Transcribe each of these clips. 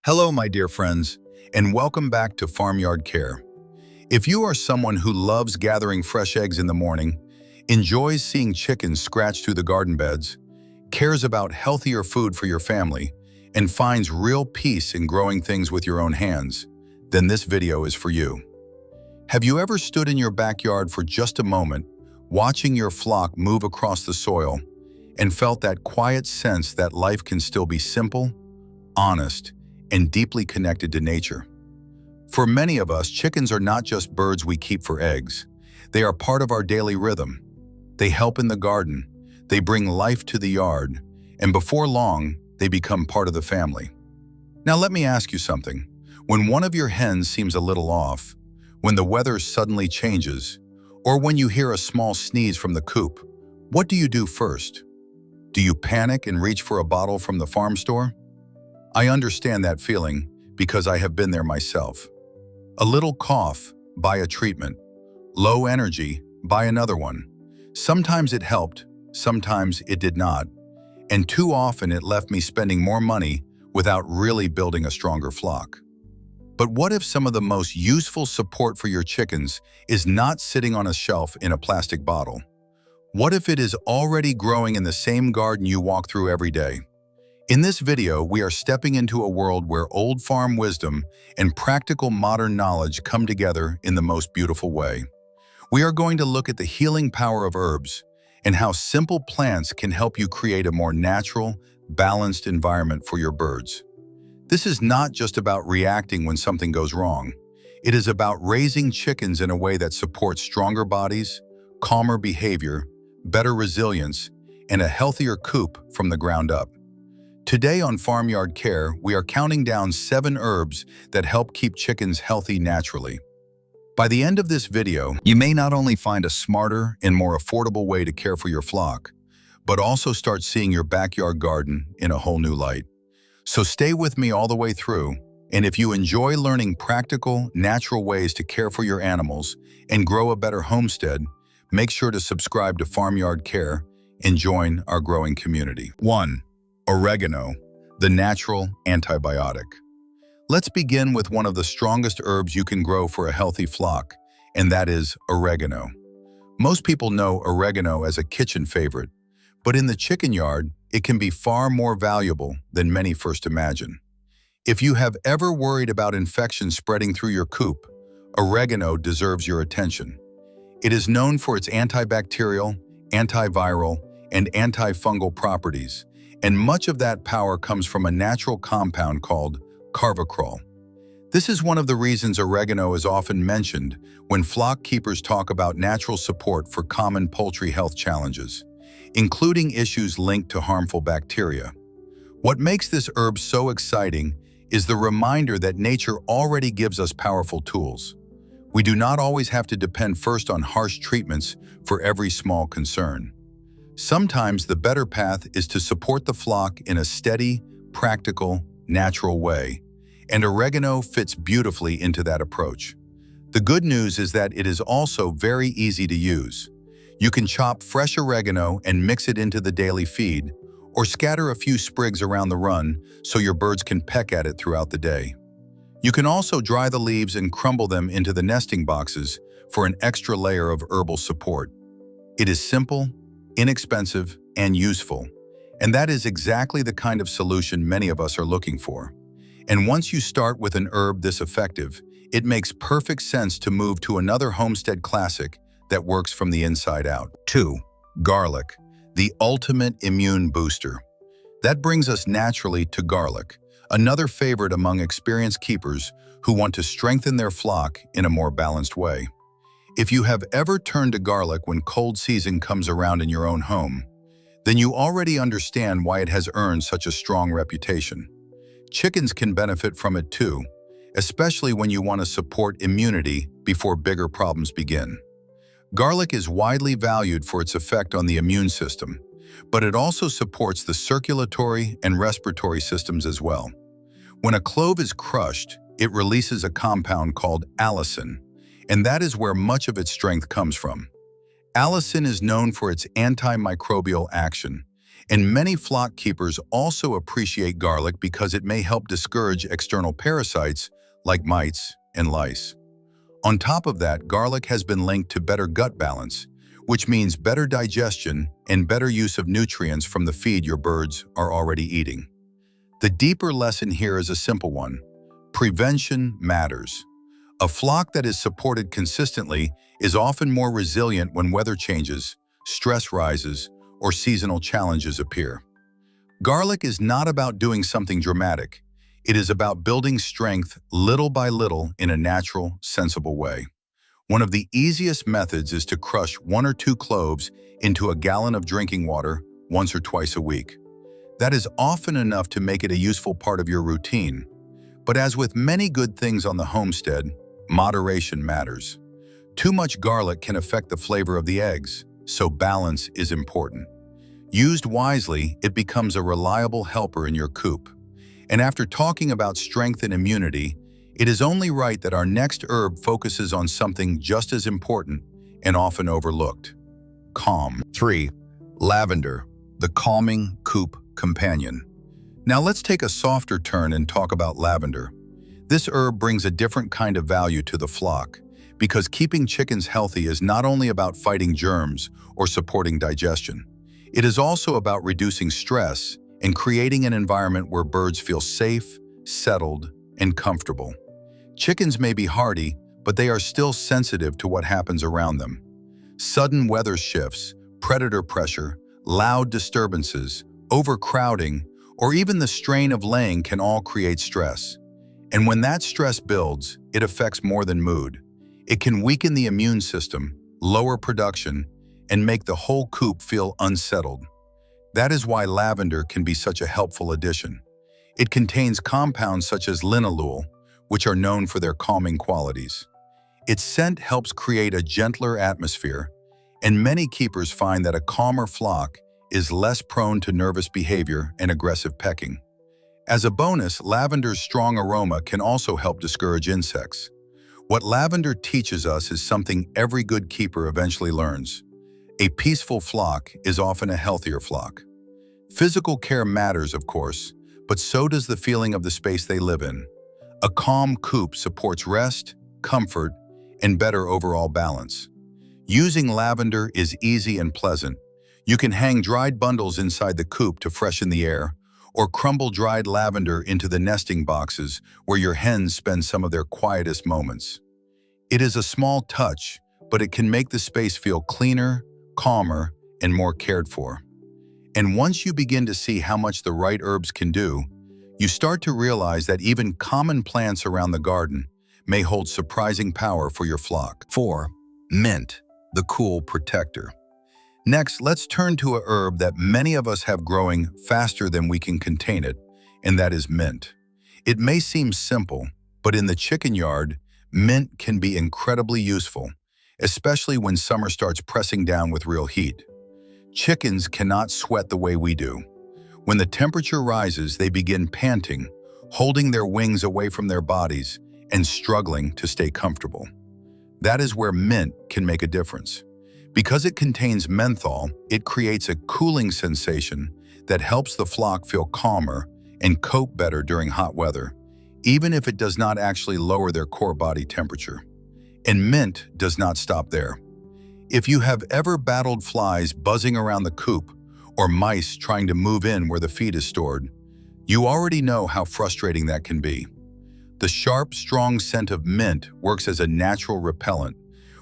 Hello, my dear friends, and welcome back to Farmyard Care. If you are someone who loves gathering fresh eggs in the morning, enjoys seeing chickens scratch through the garden beds, cares about healthier food for your family, and finds real peace in growing things with your own hands, then this video is for you. Have you ever stood in your backyard for just a moment, watching your flock move across the soil, and felt that quiet sense that life can still be simple, honest, and deeply connected to nature? For many of us, chickens are not just birds we keep for eggs. They are part of our daily rhythm. They help in the garden, they bring life to the yard, and before long, they become part of the family. Now let me ask you something. When one of your hens seems a little off, when the weather suddenly changes, or when you hear a small sneeze from the coop, what do you do first? Do you panic and reach for a bottle from the farm store? I understand that feeling because I have been there myself. A little cough, buy a treatment. Low energy, buy another one. Sometimes it helped, sometimes it did not. And too often it left me spending more money without really building a stronger flock. But what if some of the most useful support for your chickens is not sitting on a shelf in a plastic bottle? What if it is already growing in the same garden you walk through every day? In this video, we are stepping into a world where old farm wisdom and practical modern knowledge come together in the most beautiful way. We are going to look at the healing power of herbs and how simple plants can help you create a more natural, balanced environment for your birds. This is not just about reacting when something goes wrong. It is about raising chickens in a way that supports stronger bodies, calmer behavior, better resilience, and a healthier coop from the ground up. Today on Farmyard Care, we are counting down 7 herbs that help keep chickens healthy naturally. By the end of this video, you may not only find a smarter and more affordable way to care for your flock, but also start seeing your backyard garden in a whole new light. So stay with me all the way through, and if you enjoy learning practical, natural ways to care for your animals and grow a better homestead, make sure to subscribe to Farmyard Care and join our growing community. 1. Oregano, the natural antibiotic. Let's begin with one of the strongest herbs you can grow for a healthy flock, and that is oregano. Most people know oregano as a kitchen favorite, but in the chicken yard, it can be far more valuable than many first imagine. If you have ever worried about infection spreading through your coop, oregano deserves your attention. It is known for its antibacterial, antiviral, and antifungal properties, and much of that power comes from a natural compound called carvacrol. This is one of the reasons oregano is often mentioned when flock keepers talk about natural support for common poultry health challenges, including issues linked to harmful bacteria. What makes this herb so exciting is the reminder that nature already gives us powerful tools. We do not always have to depend first on harsh treatments for every small concern. Sometimes the better path is to support the flock in a steady, practical, natural way, and oregano fits beautifully into that approach. The good news is that it is also very easy to use. You can chop fresh oregano and mix it into the daily feed, or scatter a few sprigs around the run so your birds can peck at it throughout the day. You can also dry the leaves and crumble them into the nesting boxes for an extra layer of herbal support. It is simple, inexpensive, and useful, and that is exactly the kind of solution many of us are looking for. And once you start with an herb this effective, it makes perfect sense to move to another homestead classic that works from the inside out. 2. Garlic, the ultimate immune booster. That brings us naturally to garlic, another favorite among experienced keepers who want to strengthen their flock in a more balanced way. If you have ever turned to garlic when cold season comes around in your own home, then you already understand why it has earned such a strong reputation. Chickens can benefit from it too, especially when you want to support immunity before bigger problems begin. Garlic is widely valued for its effect on the immune system, but it also supports the circulatory and respiratory systems as well. When a clove is crushed, it releases a compound called allicin, and that is where much of its strength comes from. Allicin is known for its antimicrobial action, And many flock keepers also appreciate garlic because it may help discourage external parasites like mites and lice. On top of that, garlic has been linked to better gut balance, which means better digestion and better use of nutrients from the feed your birds are already eating. The deeper lesson here is a simple one. Prevention matters. A flock that is supported consistently is often more resilient when weather changes, stress rises, or seasonal challenges appear. Garlic is not about doing something dramatic. It is about building strength little by little in a natural, sensible way. One of the easiest methods is to crush 1 or 2 cloves into a gallon of drinking water once or twice a week. That is often enough to make it a useful part of your routine. But as with many good things on the homestead, moderation matters. Too much garlic can affect the flavor of the eggs, so balance is important. Used wisely, it becomes a reliable helper in your coop. And after talking about strength and immunity, it is only right that our next herb focuses on something just as important and often overlooked. Calm. 3. Lavender, the calming coop companion. Now let's take a softer turn and talk about lavender. This herb brings a different kind of value to the flock, because keeping chickens healthy is not only about fighting germs or supporting digestion. It is also about reducing stress and creating an environment where birds feel safe, settled, and comfortable. Chickens may be hardy, but they are still sensitive to what happens around them. Sudden weather shifts, predator pressure, loud disturbances, overcrowding, or even the strain of laying can all create stress. And when that stress builds, it affects more than mood. It can weaken the immune system, lower production, and make the whole coop feel unsettled. That is why lavender can be such a helpful addition. It contains compounds such as linalool, which are known for their calming qualities. Its scent helps create a gentler atmosphere, and many keepers find that a calmer flock is less prone to nervous behavior and aggressive pecking. As a bonus, lavender's strong aroma can also help discourage insects. What lavender teaches us is something every good keeper eventually learns. A peaceful flock is often a healthier flock. Physical care matters, of course, but so does the feeling of the space they live in. A calm coop supports rest, comfort, and better overall balance. Using lavender is easy and pleasant. You can hang dried bundles inside the coop to freshen the air, or crumble dried lavender into the nesting boxes where your hens spend some of their quietest moments. It is a small touch, but it can make the space feel cleaner, calmer, and more cared for. And once you begin to see how much the right herbs can do, you start to realize that even common plants around the garden may hold surprising power for your flock. 4. Mint, the cool protector. Next, let's turn to a herb that many of us have growing faster than we can contain it, and that is mint. It may seem simple, but in the chicken yard, mint can be incredibly useful, especially when summer starts pressing down with real heat. Chickens cannot sweat the way we do. When the temperature rises, they begin panting, holding their wings away from their bodies and struggling to stay comfortable. That is where mint can make a difference. Because it contains menthol, it creates a cooling sensation that helps the flock feel calmer and cope better during hot weather, even if it does not actually lower their core body temperature. And mint does not stop there. If you have ever battled flies buzzing around the coop or mice trying to move in where the feed is stored, you already know how frustrating that can be. The sharp, strong scent of mint works as a natural repellent,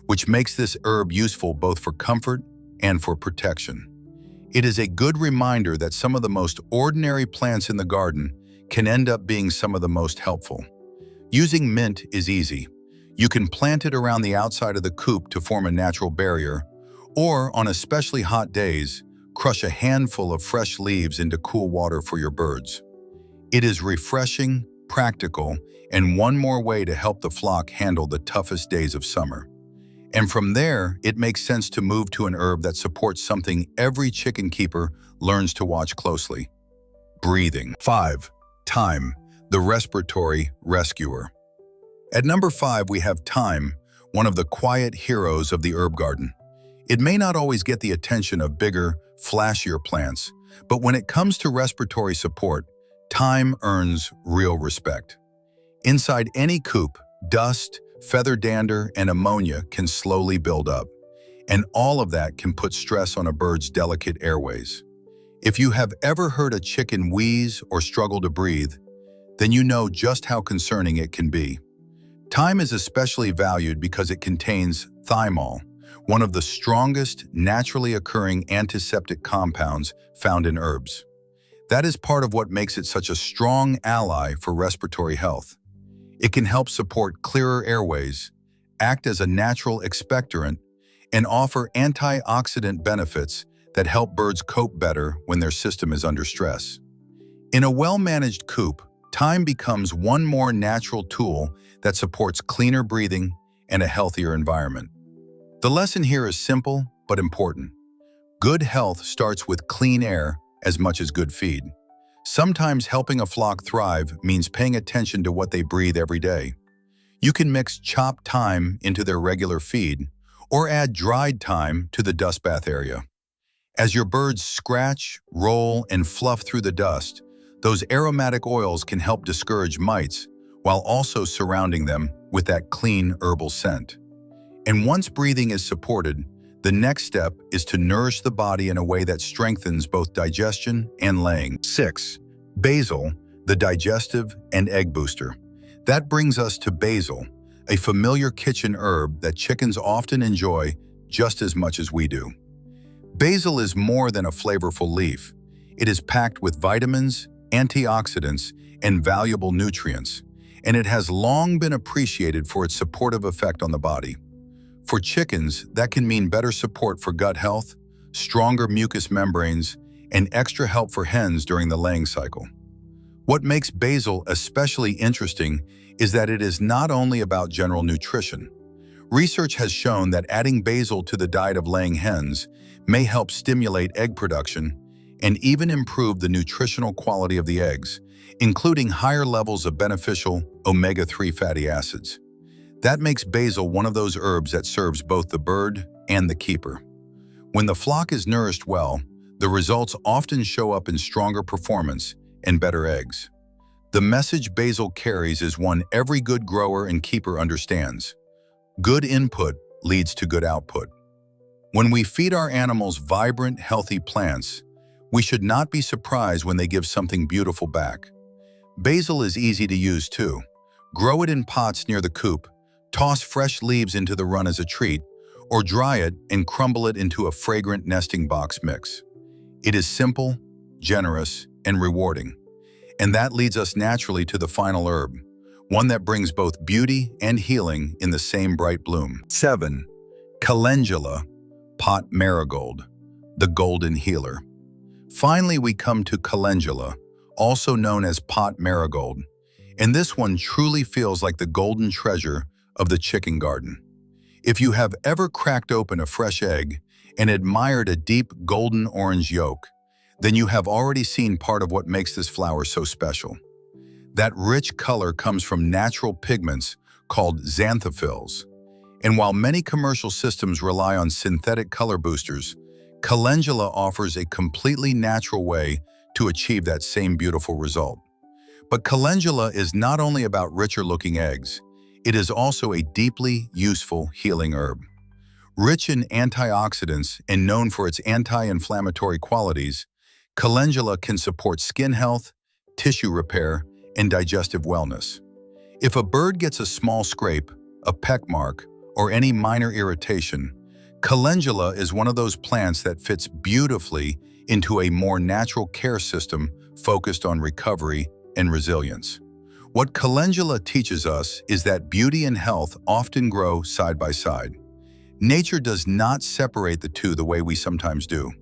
which makes this herb useful both for comfort and for protection. It is a good reminder that some of the most ordinary plants in the garden can end up being some of the most helpful. Using mint is easy. You can plant it around the outside of the coop to form a natural barrier, or on especially hot days, crush a handful of fresh leaves into cool water for your birds. It is refreshing, practical, and one more way to help the flock handle the toughest days of summer. And from there, it makes sense to move to an herb that supports something every chicken keeper learns to watch closely: breathing. 5. Thyme, the respiratory rescuer. At number 5, we have thyme, one of the quiet heroes of the herb garden. It may not always get the attention of bigger, flashier plants, But when it comes to respiratory support, thyme earns real respect. Inside any coop, dust, feather dander, and ammonia can slowly build up, and all of that can put stress on a bird's delicate airways. If you have ever heard a chicken wheeze or struggle to breathe, then you know just how concerning it can be. Thyme is especially valued because it contains thymol, one of the strongest naturally occurring antiseptic compounds found in herbs. That is part of what makes it such a strong ally for respiratory health. It can help support clearer airways, act as a natural expectorant, and offer antioxidant benefits that help birds cope better when their system is under stress. In a well-managed coop, thyme becomes one more natural tool that supports cleaner breathing and a healthier environment. The lesson here is simple but important. Good health starts with clean air as much as good feed. Sometimes helping a flock thrive means paying attention to what they breathe every day. You can mix chopped thyme into their regular feed or add dried thyme to the dust bath area. As your birds scratch, roll, and fluff through the dust, those aromatic oils can help discourage mites while also surrounding them with that clean herbal scent. And once breathing is supported, the next step is to nourish the body in a way that strengthens both digestion and laying. 6. Basil, the digestive and egg booster. That brings us to basil, a familiar kitchen herb that chickens often enjoy just as much as we do. Basil is more than a flavorful leaf. It is packed with vitamins, antioxidants, and valuable nutrients, and it has long been appreciated for its supportive effect on the body. For chickens, that can mean better support for gut health, stronger mucous membranes, and extra help for hens during the laying cycle. What makes basil especially interesting is that it is not only about general nutrition. Research has shown that adding basil to the diet of laying hens may help stimulate egg production and even improve the nutritional quality of the eggs, including higher levels of beneficial omega-3 fatty acids. That makes basil one of those herbs that serves both the bird and the keeper. When the flock is nourished well, the results often show up in stronger performance and better eggs. The message basil carries is one every good grower and keeper understands. Good input leads to good output. When we feed our animals vibrant, healthy plants, we should not be surprised when they give something beautiful back. Basil is easy to use too. Grow it in pots near the coop, toss fresh leaves into the run as a treat, or dry it and crumble it into a fragrant nesting box mix. It is simple, generous, and rewarding. And that leads us naturally to the final herb, one that brings both beauty and healing in the same bright bloom. 7. Calendula, pot marigold, the golden healer. Finally, we come to calendula, also known as pot marigold, and this one truly feels like the golden treasure of the chicken garden. If you have ever cracked open a fresh egg and admired a deep golden orange yolk, then you have already seen part of what makes this flower so special. That rich color comes from natural pigments called xanthophylls. And while many commercial systems rely on synthetic color boosters, calendula offers a completely natural way to achieve that same beautiful result. But calendula is not only about richer-looking eggs, it is also a deeply useful healing herb. Rich in antioxidants and known for its anti-inflammatory qualities, calendula can support skin health, tissue repair, and digestive wellness. If a bird gets a small scrape, a peck mark, or any minor irritation, calendula is one of those plants that fits beautifully into a more natural care system focused on recovery and resilience. What calendula teaches us is that beauty and health often grow side by side. Nature does not separate the two the way we sometimes do.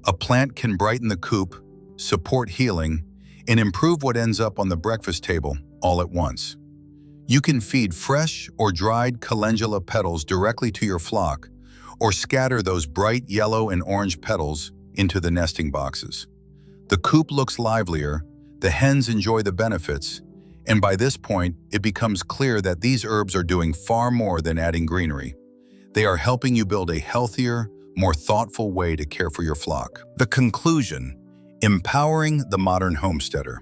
A plant can brighten the coop, support healing, and improve what ends up on the breakfast table all at once. You can feed fresh or dried calendula petals directly to your flock, or scatter those bright yellow and orange petals into the nesting boxes. The coop looks livelier, the hens enjoy the benefits, and by this point, it becomes clear that these herbs are doing far more than adding greenery. They are helping you build a healthier, more thoughtful way to care for your flock. The conclusion: Empowering the modern homesteader.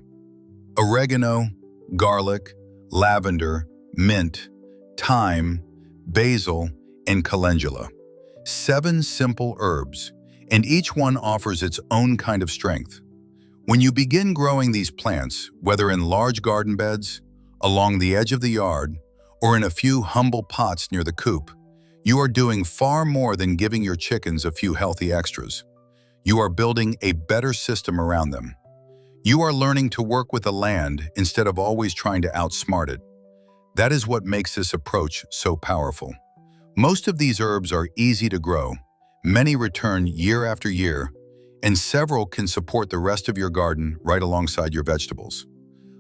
Oregano, garlic, lavender, mint, thyme, basil, and calendula. 7 simple herbs, and each one offers its own kind of strength. When you begin growing these plants, whether in large garden beds, along the edge of the yard, or in a few humble pots near the coop, you are doing far more than giving your chickens a few healthy extras. You are building a better system around them. You are learning to work with the land instead of always trying to outsmart it. That is what makes this approach so powerful. Most of these herbs are easy to grow. Many return year after year, and several can support the rest of your garden right alongside your vegetables.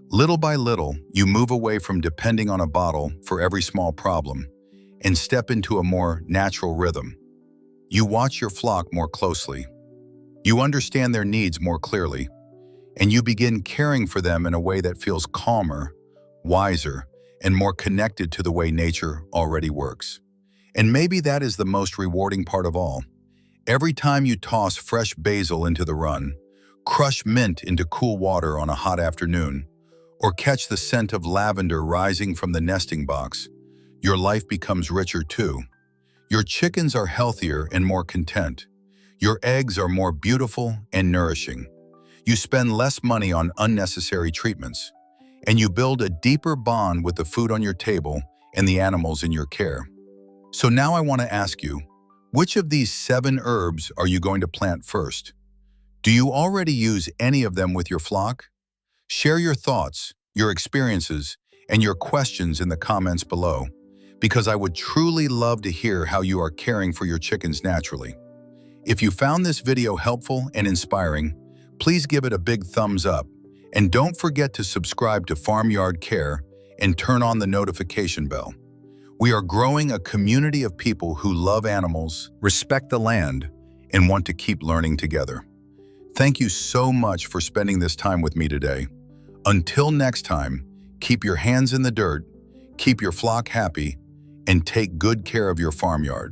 Little by little, you move away from depending on a bottle for every small problem and step into a more natural rhythm. You watch your flock more closely. You understand their needs more clearly, and you begin caring for them in a way that feels calmer, wiser, and more connected to the way nature already works. And maybe that is the most rewarding part of all. Every time you toss fresh basil into the run, crush mint into cool water on a hot afternoon, or catch the scent of lavender rising from the nesting box, your life becomes richer too. Your chickens are healthier and more content. Your eggs are more beautiful and nourishing. You spend less money on unnecessary treatments, and you build a deeper bond with the food on your table and the animals in your care. So now I want to ask you, which of these 7 herbs are you going to plant first? Do you already use any of them with your flock? Share your thoughts, your experiences, and your questions in the comments below, because I would truly love to hear how you are caring for your chickens naturally. If you found this video helpful and inspiring, please give it a big thumbs up, and don't forget to subscribe to Farmyard Care and turn on the notification bell. We are growing a community of people who love animals, respect the land, and want to keep learning together. Thank you so much for spending this time with me today. Until next time, keep your hands in the dirt, keep your flock happy, and take good care of your farmyard.